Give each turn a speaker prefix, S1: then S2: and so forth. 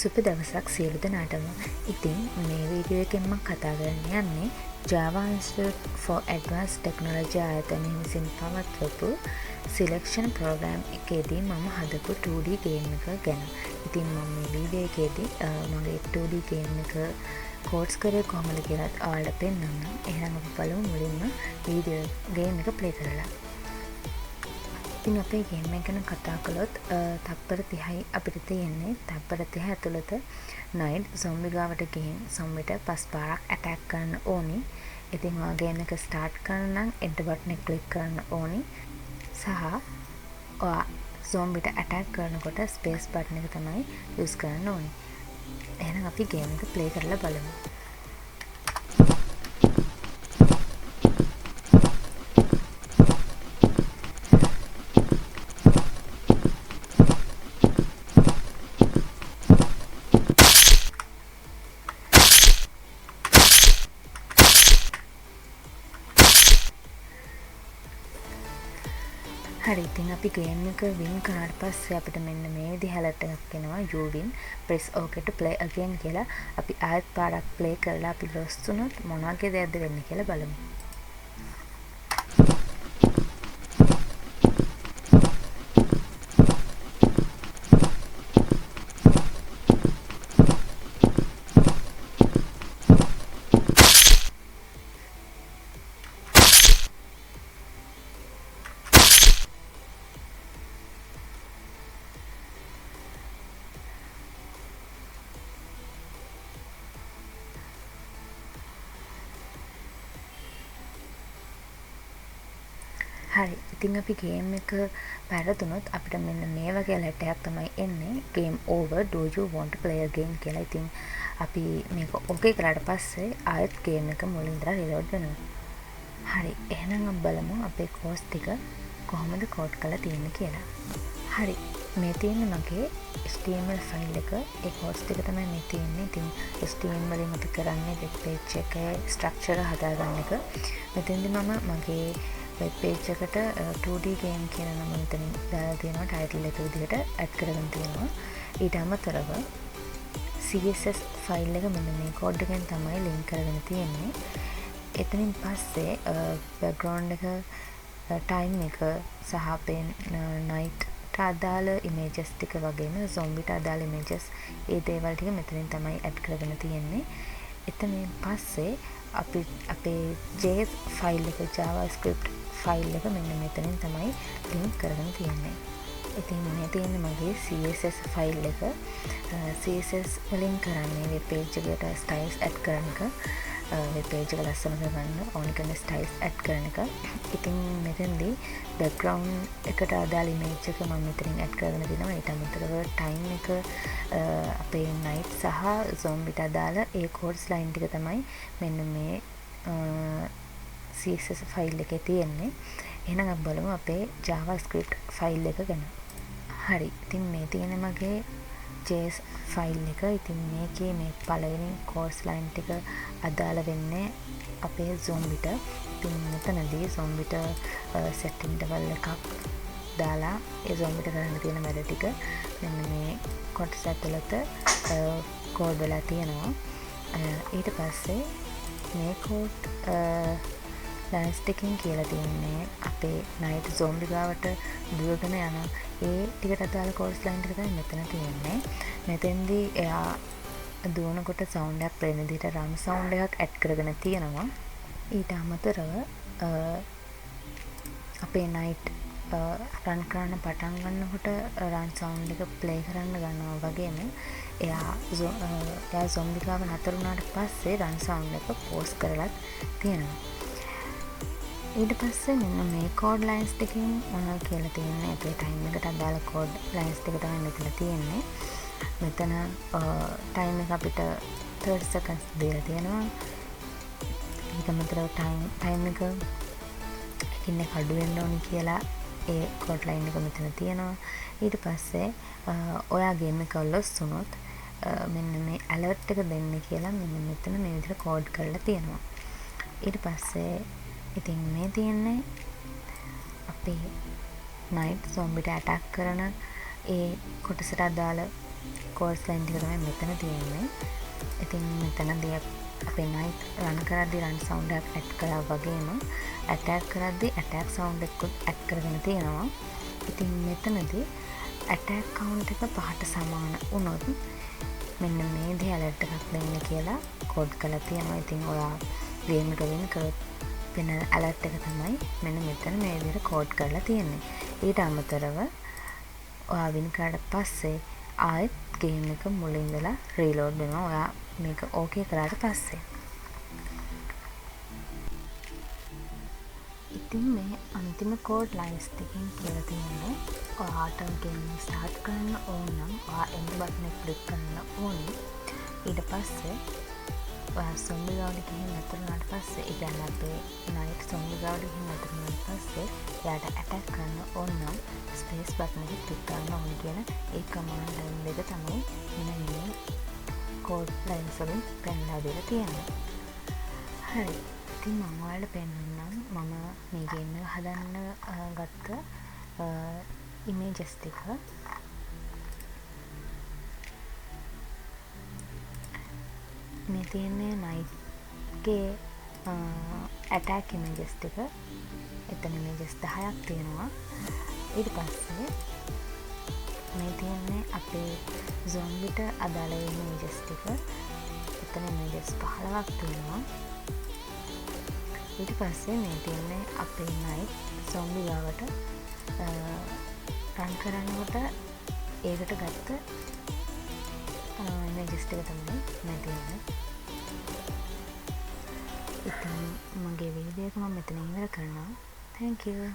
S1: සුබ දවසක් සියලු දෙනාටම. ඉතින් මේ වීඩියෝ එකෙන් මම කතා කරන්න යන්නේ Java Institute for Advanced Technology ආයතනය විසින් පවත්වපු selection program එකේදී මම හදපු 2D game එක ගැන. ඉතින් මම මේ වීඩියෝ එකේදී මගේ 2D game එක කෝඩ්ස් කරේ කොහොමද කියලා ඔයාලට පෙන්නන්න. එහෙනම් අපි බලමු මුලින්ම වීඩියෝ game එක play කරලා. ඉතින් අපේ ගේම් එක ගැන කතා කළොත් තත්පර 30යි අපිට තියෙන්නේ. තත්පර 30 ඇතුළත නයිට් සොම්බි ගාවට ගිහින් සොම්බිට 5 පාරක් ඇටැක් කරන්න ඕනි. ඉතින් ඔයා ගේම් එක ස්ටාර්ට් කරන්න නම් එන්ටර් බටන් එක ක්ලික් කරන්න ඕනි. සහ ඔයා සොම්බිට ඇටැක් කරනකොට ස්පේස් බටන් එක තමයි යූස් කරන්න ඕනි. එහෙනම් අපි ගේම් එක ප්ලේ කරලා බලමු. හරි, ඉතින් අපි ගේම් එක වින් කරාට පස්සේ අපිට මෙන්න මේ විදිහ ඇලර්ට් එකක් එනවා. you win, press OK to play again කියලා. අපි ආයෙත් පාරක් ප්ලේ කරලා අපි loss වුණොත් මොන වගේ දෙයක්ද වෙන්නේ කියලා බලමු. හරි, ඉතින් අපි ගේම් එක පැරදුනොත් අපිට මෙන්න මේ වගේ ඇලර්ට් එකක් තමයි එන්නේ. game over, do you want to play again කියලා. ඉතින් අපි මේක ඕකේ කරාට පස්සේ ආයෙත් ගේම් එක මුලින් ඉඳලා රීලෝඩ් වෙනවා. හරි, එහෙනම් අපි බලමු අපේ කෝඩ්ස් ටික කොහොමද කෝඩ් කරලා තියෙන්නේ කියලා. හරි, මේ තියෙන්නේ මගේ HTML ෆයිල් එක. ඒ කෝඩ්ස් ටික තමයි මේ තියෙන්නේ. ඉතින් HTML වලින් අපි කරන්නේ වෙබ් පේජ් එකේ ස්ට්‍රක්චර් හදාගන්න එක. මෙතෙන්දි මම මගේ වෙබ් පේජ් එකට 2D game කියන නම මෙතනින් දාලා තියෙනවා. ටයිටල් එක විදිහට ඇඩ් කරගෙන තියෙනවා. ඊට අමතරව CSS ෆයිල් එක මෙන්න මේ කෝඩ් එකෙන් තමයි ලින්ක් කරගෙන තියෙන්නේ. එතනින් පස්සේ බෑග්ග්‍රවුන්ඩ් එක, ටයිම් එක සහ අපේ නයිට් අදාළ ඉමේජස් ටික වගේම සොම්බිට අදාළ ඉමේජස්, ඒ දේවල් ටික මෙතනින් තමයි ඇඩ් කරගෙන තියෙන්නේ. එතනින් පස්සේ අපි අපේ JS ෆයිල් එක, JavaScript ෆයිල් එක මෙන්න මෙතනින් තමයි ලින්ක් කරගෙන තියෙන්නේ. ඉතින් මේ තියෙන්නේ මගේ CSS ෆයිල් එක. CSS වලින් කරන්නේ වෙබ් පේජ් එකට ස්ටයිල්ස් ඇඩ් කරන එක. වෙබ් පේජ් එක ලස්සන කරගන්න ඕනි කරන ස්ටයිල්ස් ඇඩ් කරන එක. ඉතින් මෙතෙන්දී බෑග්ග්‍රවුන්ඩ් එකට අදාළ ඉමේජ් එක මම මෙතනින් ඇඩ් කරගෙන දෙනවා. ඊට අමතරව ටයිම් එක, අපේ නයිට් සහ සොම්බිට අදාළ ඒ කෝඩ්ස් ලයින් ටික තමයි මෙන්න මේ CSS ෆයිල් එකේ තියෙන්නේ. එහෙනම් අපි බලමු අපේ JavaScript ෆයිල් එක ගැන. හරි, ඉතින් මේ තියෙන මගේ JS ෆයිල් එක. ඉතින් මේකේ මේ පළවෙනි කෝඩ්ස් ලයින් ටික අදාළ වෙන්නේ අපේ zombie-ට. ඉතින් මෙතනදී zombie-ට set interval එකක් දාලා ඒ zombie-ට කරන්න තියෙන වැඩ ටික මෙන්න මේ කොටස ඇතුළත කෝඩ් වෙලා තියෙනවා. ඊට පස්සේ මේ කෝඩ් ලයින්ස් ටිකකින් කියලා තියෙන්නේ අපේ නයිට් zombie ගාවට දුවගෙන යන ඒ ටිකට අදාළ කෝඩ්ස් ලයින් ටික තමයි මෙතන තියෙන්නේ. මෙතෙන්දී එයා දුවනකොට සවුන්ඩ් එකක් ප්ලේ වෙන විදිහට රන් සවුන්ඩ් එකක් ඇඩ් කරගෙන තියෙනවා. ඊට අමතරව අපේ නයිට් රන් කරන්න පටන් ගන්නකොට රන් සවුන්ඩ් එක ප්ලේ කරන්න ගන්නවා වගේම එයා zombie ගාව නතර වුණාට පස්සේ රන් සවුන්ඩ් එක පෝස් කරලත් තියෙනවා. ඊට පස්සේ මෙන්න මේ කෝඩ් ලයින්ස් ටිකෙන් මොනවද කියලා තියෙන්නේ. අපේ ටයිම් එකට අදාළ කෝඩ් ලයින්ස් ටික තමයි මෙතන තියෙන්නේ. මෙතන ටයිම් එක අපිට 30 seconds දීලා තියෙනවා. ඊට අමතරව ටයිම් එක ඉන්නේ අඩු වෙන්න ඕනි කියලා ඒ කෝඩ් ලයින් එක මෙතන තියෙනවා. ඊට පස්සේ ඔයා ගේම් එක ලොස් වුණොත් මෙන්න මේ ඇලර්ට් එක දෙන්න කියලා මෙන්න මෙතන මේ විදිහට කෝඩ් කරලා තියෙනවා. ඊට පස්සේ ඉතින් මේ තියෙන්නේ අපේ නයිට් සොම්බිට ඇටැක් කරන ඒ කොටසට අදාළ කෝඩ්ස් ලයින් ටික තමයි මෙතන තියෙන්නේ. ඉතින් මෙතනදී අපේ නයිට් රන් කරද්දී රන් සවුන්ඩ් එකක් ඇඩ් කරා වගේම ඇටැක් කරද්දී ඇටැක් සවුන්ඩ් එකකුත් ඇඩ් කරගෙන තියෙනවා. ඉතින් මෙතනදී ඇටැක් කවුන්ට් එක 5ට සමාන වුණොත් මෙන්න මේ දේ ඇලර්ට් එකක් දෙන්න කියලා කෝඩ් කරලා තියෙනවා. ඉතින් ඔයා ගේම් එක වින් කරොත් වෙන ඇලර්ට් එක තමයි මෙන්න මෙතන මේ විදිහට කෝඩ් කරලා තියෙන්නේ. ඊට අමතරව ඔයා වින් කරාට පස්සේ ආයෙත් ගේම් එක මුලින් ඉඳලා රීලෝඩ් වෙනවා. ඔයා මේක ඕකේ කරාට පස්සේ. ඉතින් මේ අන්තිම කෝඩ් ලයින්ස් ටිකෙන් කියලා තියෙන්නේ ඔයාට ගේම් ස්ටාර්ට් කරන්න ඕන නම් ඔයා එන්ඩ් බටන් එක ක්ලික් කරන්න ඕනේ. ඊට පස්සේ ඔයා සොම්බි ගාවට ගිහින් නතර වුණාට පස්සේ ඒ කියන්නේ අපේ නයිට් සොම්බි ගාවට ගිහින් නතර වුණාට පස්සේ එයාට ඇටැක් කරන්න ඕන නම් ස්පේස් බටන් එක ක්ලික් කරන්න ඕනේ කියන ඒ කමාන්ඩ් ලයින් දෙක තමයි මෙන්න මේ කෝඩ් ලයින්ස් වලින් පෙන්නලා දෙලා තියෙන්නේ. හරි. ඉතින් මම ඔයාලට පෙන්නන්නම් මම මේ ගේම් එක හදන්න ගත්ත ඉමේජස් ටික. මේ තියෙන්නේ නයිට්ගේ ඇටැක් ඉමේජස් ටික. එතන ඉමේජස් 10ක් තියෙනවා. ඊට පස්සේ මේ තියෙන්නේ අපේ zombiට අදාළ ඉමේජස් ටික. එතන ඉමේජස් 15ක් තියෙනවා. ඊට පස්සේ මේ තියෙන්නේ අපේ නයිට් zombie ගාවට රන් කරනකොට ඒකට ගත්ත ඉමේජස් ටික තමයි මේ තියෙන්නේ. ඉතින් මගේ වීඩියෝ එක මම මෙතන ඉවර කරනවා. Thank you.